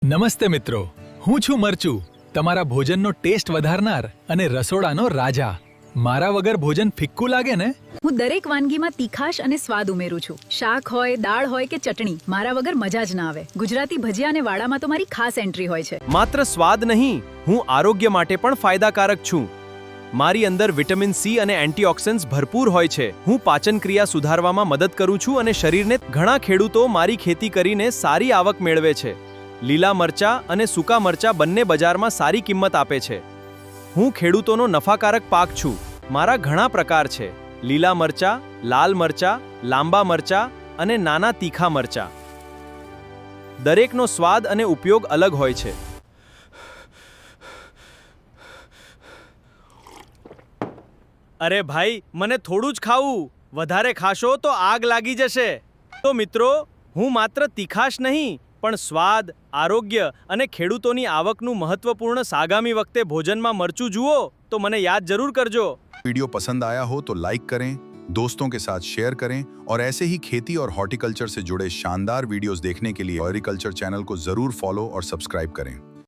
નમસ્તે મિત્રો, હું છું મરચું, તમારા ભોજનનો ટેસ્ટ વધારનાર અને રસોડાનો રાજા. મારા વગર ભોજન ફિક્કું લાગે ને? હું દરેક વાનગીમાં તીખાશ અને સ્વાદ ઉમેરું છું. શાક હોય, દાળ હોય કે ચટણી, મારા વગર મજા જ ના આવે. ગુજરાતી ભજીયા અને વાડામાં તો મારી ખાસ એન્ટ્રી હોય છે. માત્ર સ્વાદ નહીં, હું આરોગ્ય માટે પણ ફાયદાકારક છું. મારી અંદર વિટામિન સી અને એન્ટીઓક્સિડન્ટ્સ ભરપૂર હોય છે. હું પાચન ક્રિયા સુધારવામાં મદદ કરું છું અને શરીરને ઘણા ખેડૂતો મારી ખેતી કરીને સારી આવક મેળવે છે. લીલા મરચા અને સૂકા મરચા બંને બજારમાં સારી કિંમત આપે છે. હું ખેડૂતોનો નફાકારક પાક છું. મારા ઘણા પ્રકાર છે: લીલા મરચા, લાલ મરચા, લાંબા મરચા અને નાના તીખા મરચા. દરેકનો સ્વાદ અને ઉપયોગ અલગ હોય છે. અરે ભાઈ, મને થોડું જ ખાવું. વધારે ખાશો તો આગ લાગી જશે. તો મિત્રો, હું માત્ર તીખાશ નહીં પણ સ્વાદ, આરોગ્ય અને ખેડૂતોની આવકનું મહત્વપૂર્ણ આગામી વખતે ભોજનમાં મરચું જુઓ તો મને યાદ જરૂર કરજો. वीडियो पसंद आया हो तो लाइक करें, दोस्तों के साथ शेयर करें और ऐसे ही खेती और हॉर्टिकल्चर से जुड़े शानदार वीडियोस देखने के लिए एग्रीकल्चर चैनल को जरूर फॉलो और सब्सक्राइब करें.